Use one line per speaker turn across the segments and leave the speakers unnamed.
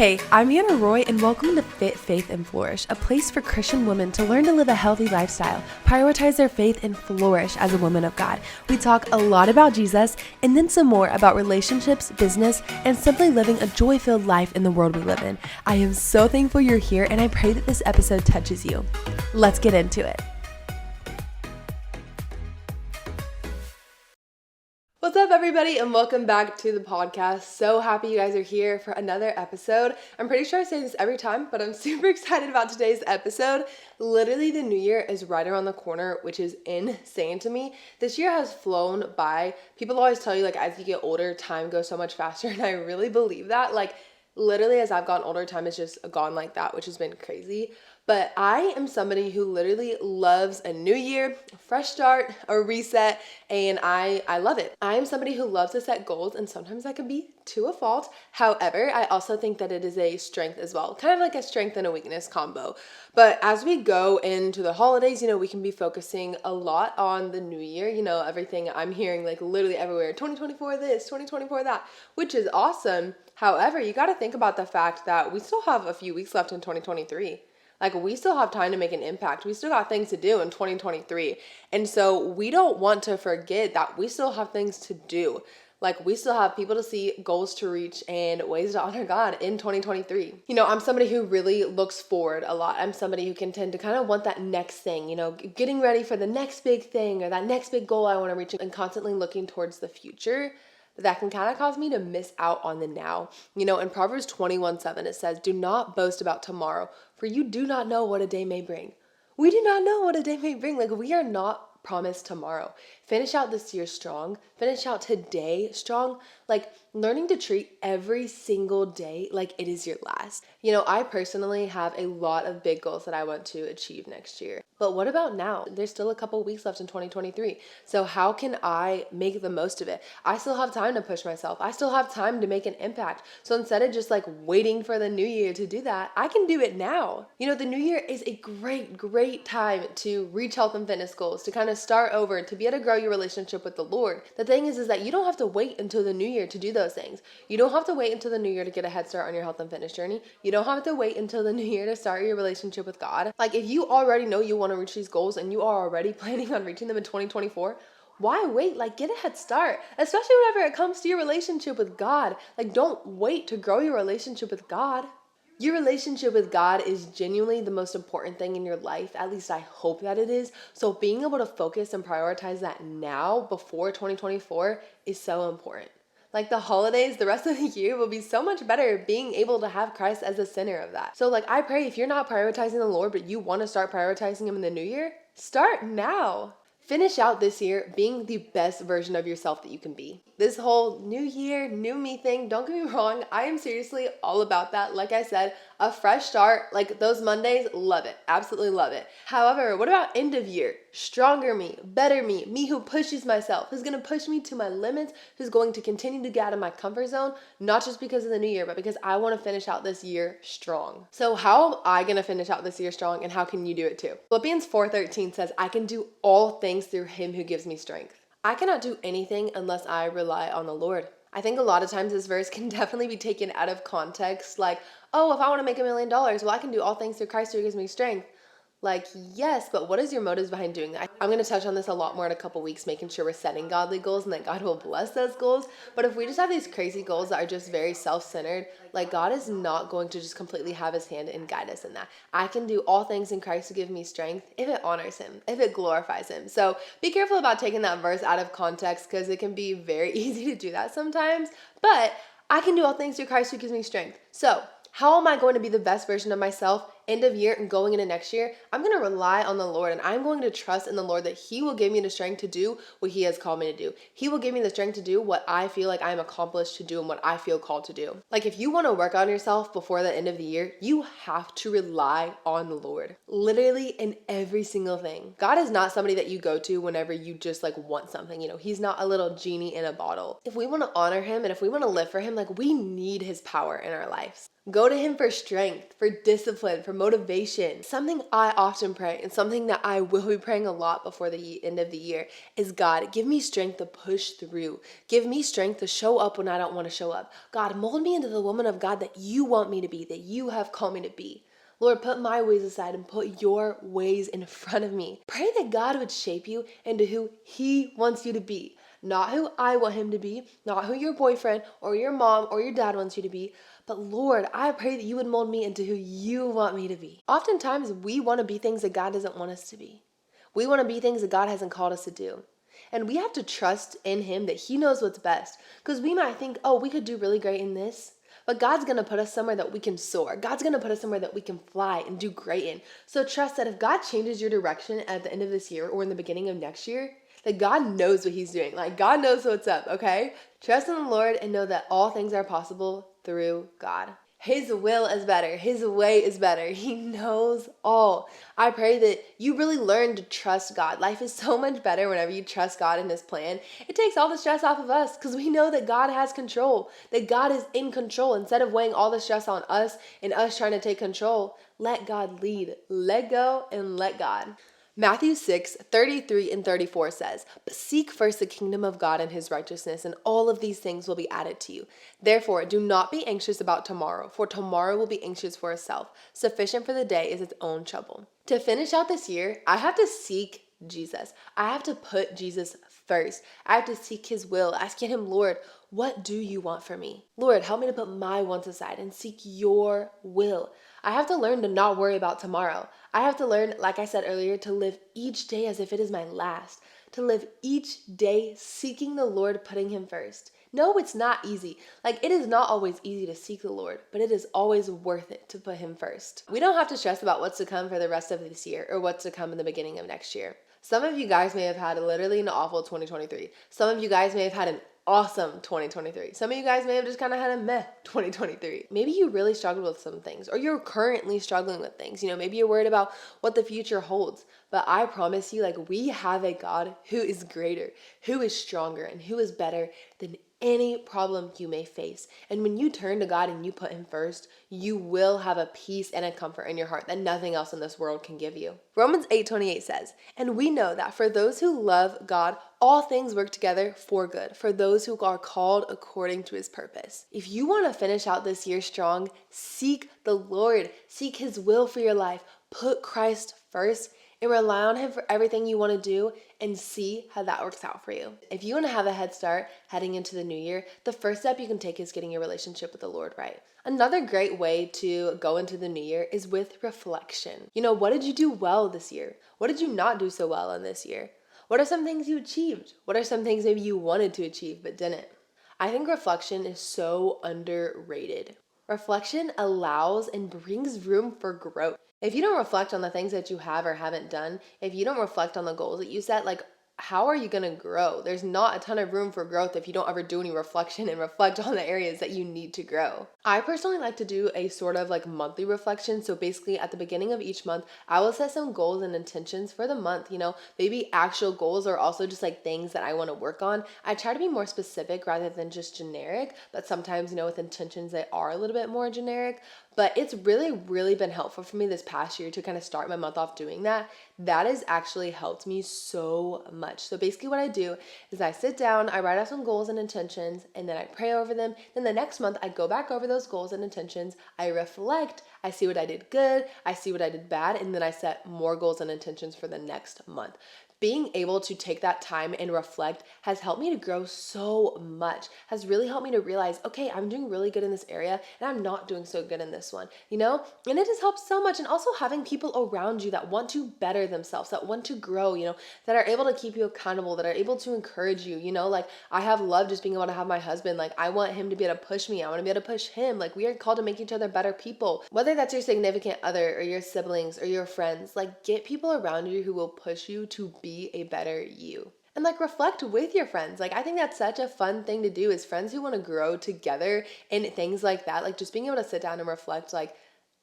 Hey, I'm Hannah Roy, and welcome to Fit, Faith, and Flourish, a place for Christian women to learn to live a healthy lifestyle, prioritize their faith, and flourish as a woman of God. We talk a lot about Jesus, and then some more about relationships, business, and simply living a joy-filled life in the world we live in. I am so thankful you're here, and I pray that this episode touches you. Let's get into it. What's up, everybody, and welcome back to the podcast. So happy you guys are here for another episode. I'm pretty sure I say this every time, but I'm super excited about today's episode. Literally, the new year is right around the corner, which is insane to me. This year has flown by. People always tell you, as you get older, time goes so much faster, and I really believe that. Literally, as I've gotten older, time has just gone like that, which has been crazy. But I am somebody who literally loves a new year, a fresh start, a reset, and I love it. I am somebody who loves to set goals, and sometimes that can be to a fault. However, I also think that it is a strength as well, kind of like a strength and a weakness combo. But as we go into the holidays, we can be focusing a lot on the new year. Everything I'm hearing literally everywhere, 2024 this, 2024 that, which is awesome. However, you got to think about the fact that we still have a few weeks left in 2023. We still have time to make an impact. We still got things to do in 2023. And so we don't want to forget that we still have things to do. We still have people to see, goals to reach, and ways to honor God in 2023. I'm somebody who really looks forward a lot. I'm somebody who can tend to kind of want that next thing, getting ready for the next big thing or that next big goal I want to reach, and constantly looking towards the future. That can kind of cause me to miss out on the now. In Proverbs 21:7, it says, "Do not boast about tomorrow, for you do not know what a day may bring." We do not know what a day may bring. We are not promised tomorrow. Finish out this year strong. Finish out today strong. Learning to treat every single day like it is your last. I personally have a lot of big goals that I want to achieve next year. But what about now? There's still a couple weeks left in 2023. So how can I make the most of it? I still have time to push myself. I still have time to make an impact. So instead of just waiting for the new year to do that, I can do it now. The new year is a great time to reach health and fitness goals, to kind of start over, to be able to grow your relationship with the Lord. The thing is that you don't have to wait until the new year to do those things. You don't have to wait until the new year to get a head start on your health and fitness journey. You don't have to wait until the new year to start your relationship with God. If you already know you want to reach these goals and you are already planning on reaching them in 2024, why wait? Get a head start, especially whenever it comes to your relationship with God. Don't wait to grow your relationship with God. Your relationship with God is genuinely the most important thing in your life. At least I hope that it is. So being able to focus and prioritize that now before 2024 is so important. The holidays, the rest of the year will be so much better being able to have Christ as the center of that. So I pray if you're not prioritizing the Lord, but you want to start prioritizing Him in the new year, start now. Finish out this year being the best version of yourself that you can be. This whole new year, new me thing, don't get me wrong, I am seriously all about that. Like I said, a fresh start, those Mondays, love it, absolutely love it. However, what about end of year? Stronger me, better me who pushes myself, who's going to push me to my limits, who's going to continue to get out of my comfort zone, not just because of the new year, but because I want to finish out this year strong. So how am I going to finish out this year strong, and how can you do it too? Philippians 4:13 says, "I can do all things through Him who gives me strength." I cannot do anything unless I rely on the Lord. I think a lot of times this verse can definitely be taken out of context. Oh, if I want to make $1 million, well, I can do all things through Christ who gives me strength. Yes, but what is your motives behind doing that? I'm going to touch on this a lot more in a couple weeks, making sure we're setting godly goals and that God will bless those goals. But if we just have these crazy goals that are just very self-centered, God is not going to just completely have His hand and guide us in that. I can do all things in Christ who give me strength if it honors Him, if it glorifies Him. So be careful about taking that verse out of context, because it can be very easy to do that sometimes. But I can do all things through Christ who gives me strength. So how am I going to be the best version of myself end of year and going into next year? I'm going to rely on the Lord, and I'm going to trust in the Lord that He will give me the strength to do what He has called me to do. He will give me the strength to do what I feel like I'm accomplished to do and what I feel called to do. If you want to work on yourself before the end of the year, you have to rely on the Lord. Literally in every single thing. God is not somebody that you go to whenever you just want something. He's not a little genie in a bottle. If we want to honor Him and if we want to live for Him, we need His power in our lives. Go to Him for strength, for discipline, for for motivation. Something I often pray and something that I will be praying a lot before the end of the year is, God, give me strength to push through. Give me strength to show up when I don't want to show up. God, mold me into the woman of God that you want me to be, that you have called me to be. Lord, put my ways aside and put your ways in front of me. Pray that God would shape you into who he wants you to be. Not who I want him to be, not who your boyfriend or your mom or your dad wants you to be, but Lord, I pray that you would mold me into who you want me to be. Oftentimes, we want to be things that God doesn't want us to be. We want to be things that God hasn't called us to do. And we have to trust in him that he knows what's best. Because we might think, oh, we could do really great in this. But God's going to put us somewhere that we can soar. God's going to put us somewhere that we can fly and do great in. So trust that if God changes your direction at the end of this year or in the beginning of next year, that God knows what he's doing. Like, God knows what's up, okay? Trust in the Lord and know that all things are possible through God. His will is better. His way is better. He knows all. I pray that you really learn to trust God. Life is so much better whenever you trust God in his plan. It takes all the stress off of us because we know that God has control, that God is in control. Instead of weighing all the stress on us and us trying to take control, let God lead. Let go and let God. Matthew 6:33-34 says, "But seek first the kingdom of God and his righteousness, and all of these things will be added to you. Therefore, do not be anxious about tomorrow, for tomorrow will be anxious for itself. Sufficient for the day is its own trouble." To finish out this year, I have to seek Jesus. I have to put Jesus first. I have to seek his will, asking him, Lord, what do you want for me? Lord, help me to put my wants aside and seek your will. I have to learn to not worry about tomorrow. I have to learn, like I said earlier, to live each day as if it is my last, to live each day seeking the Lord, putting him first. No, it's not easy. Like, it is not always easy to seek the Lord, but it is always worth it to put him first. We don't have to stress about what's to come for the rest of this year or what's to come in the beginning of next year. Some of you guys may have had literally an awful 2023. Some of you guys may have had an awesome 2023. Some of you guys may have just kind of had a meh 2023. Maybe you really struggled with some things, or you're currently struggling with things. Maybe you're worried about what the future holds. But I promise you, we have a God who is greater, who is stronger, and who is better than any problem you may face. And when you turn to God and you put him first, you will have a peace and a comfort in your heart that nothing else in this world can give you. Romans 8:28 says, "And we know that for those who love God, all things work together for good, for those who are called according to his purpose." If you want to finish out this year strong, seek the Lord. Seek his will for your life. Put Christ first and rely on him for everything you want to do and see how that works out for you. If you want to have a head start heading into the new year, the first step you can take is getting your relationship with the Lord right. Another great way to go into the new year is with reflection. What did you do well this year? What did you not do so well in this year? What are some things you achieved? What are some things maybe you wanted to achieve but didn't? I think reflection is so underrated. Reflection allows and brings room for growth. If you don't reflect on the things that you have or haven't done, if you don't reflect on the goals that you set, how are you going to grow? There's not a ton of room for growth if you don't ever do any reflection and reflect on the areas that you need to grow. I personally like to do a sort of monthly reflection. So basically at the beginning of each month, I will set some goals and intentions for the month, maybe actual goals or also just things that I want to work on. I try to be more specific rather than just generic, but sometimes, with intentions, they are a little bit more generic. But it's really, really been helpful for me this past year to kind of start my month off doing that. That has actually helped me so much. So basically what I do is I sit down, I write out some goals and intentions, and then I pray over them. Then the next month I go back over those goals and intentions. I reflect, I see what I did good, I see what I did bad, and then I set more goals and intentions for the next month. Being able to take that time and reflect has helped me to grow so much, has really helped me to realize, okay, I'm doing really good in this area and I'm not doing so good in this one, and it has helped so much. And also having people around you that want to better themselves, that want to grow, that are able to keep you accountable, that are able to encourage you, I have loved just being able to have my husband, I want him to be able to push me. I want to be able to push him. We are called to make each other better people, whether that's your significant other or your siblings or your friends. Get people around you who will push you to be a better you. And reflect with your friends. I think that's such a fun thing to do, is friends who want to grow together and things like that. Just being able to sit down and reflect,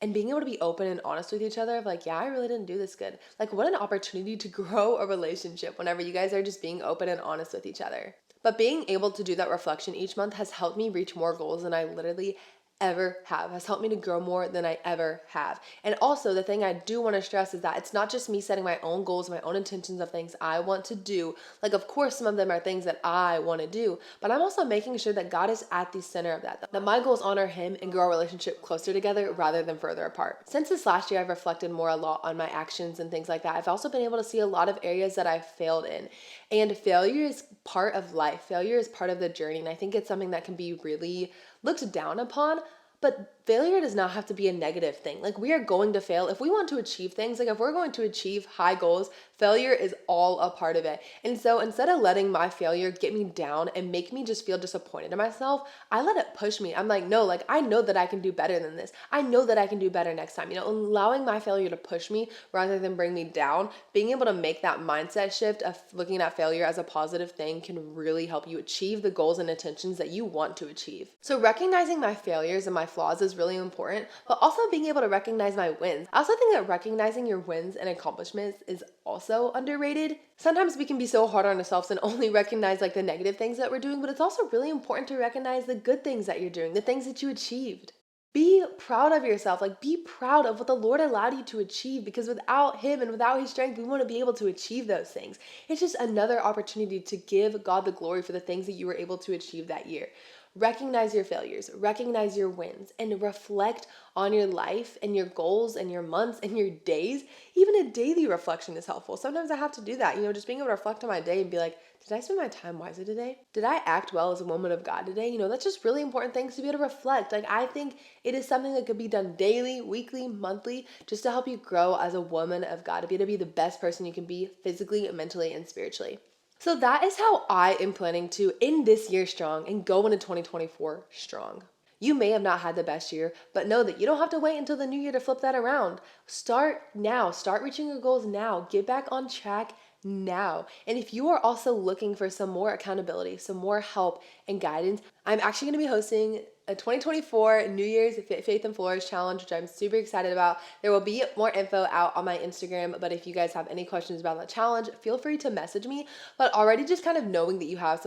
and being able to be open and honest with each other of yeah, I really didn't do this good. What an opportunity to grow a relationship whenever you guys are just being open and honest with each other. But being able to do that reflection each month has helped me reach more goals than I literally ever have, has helped me to grow more than I ever have. And also, the thing I do want to stress is that it's not just me setting my own goals, my own intentions of things I want to do. Like, of course, some of them are things that I want to do, but I'm also making sure that God is at the center of that my goals honor Him and grow our relationship closer together rather than further apart. Since this last year, I've reflected more a lot on my actions and things like that. I've also been able to see a lot of areas that I've failed in. And failure is part of life. Failure is part of the journey. And I think it's something that can be really looked down upon. But failure does not have to be a negative thing. Like, we are going to fail. If we want to achieve things, like if we're going to achieve high goals, failure is all a part of it. And so instead of letting my failure get me down and make me just feel disappointed in myself, I let it push me. I'm like, no, like I know that I can do better than this. I know that I can do better next time. Allowing my failure to push me rather than bring me down, being able to make that mindset shift of looking at failure as a positive thing can really help you achieve the goals and intentions that you want to achieve. So recognizing my failures and my flaws is really important, but also being able to recognize my wins. I also think that recognizing your wins and accomplishments is also underrated. Sometimes we can be so hard on ourselves and only recognize like the negative things that we're doing, but it's also really important to recognize the good things that you're doing, the things that you achieved. Be proud of yourself. Like, be proud of what the Lord allowed you to achieve, because without Him and without His strength, we want to be able to achieve those things. It's just another opportunity to give God the glory for the things that you were able to achieve that year. Recognize your failures, recognize your wins, and reflect on your life and your goals and your months and your days. Even a daily reflection is helpful. Sometimes I have to do that, just being able to reflect on my day and be like, did I spend my time wisely today? Did I act well as a woman of God today? That's just really important things to be able to reflect. Like, I think it is something that could be done daily, weekly, monthly, just to help you grow as a woman of God, to be able to be the best person you can be physically, mentally, and spiritually. So that is how I am planning to end this year strong and go into 2024 strong. You may have not had the best year, but know that you don't have to wait until the new year to flip that around. Start now. Start reaching your goals now. Get back on track now. And if you are also looking for some more accountability, some more help and guidance, I'm actually going to be hosting a 2024 New Year's Faith and Flourish Challenge, which I'm super excited about. There will be more info out on my Instagram, but if you guys have any questions about that challenge, feel free to message me. But already just kind of knowing that you have some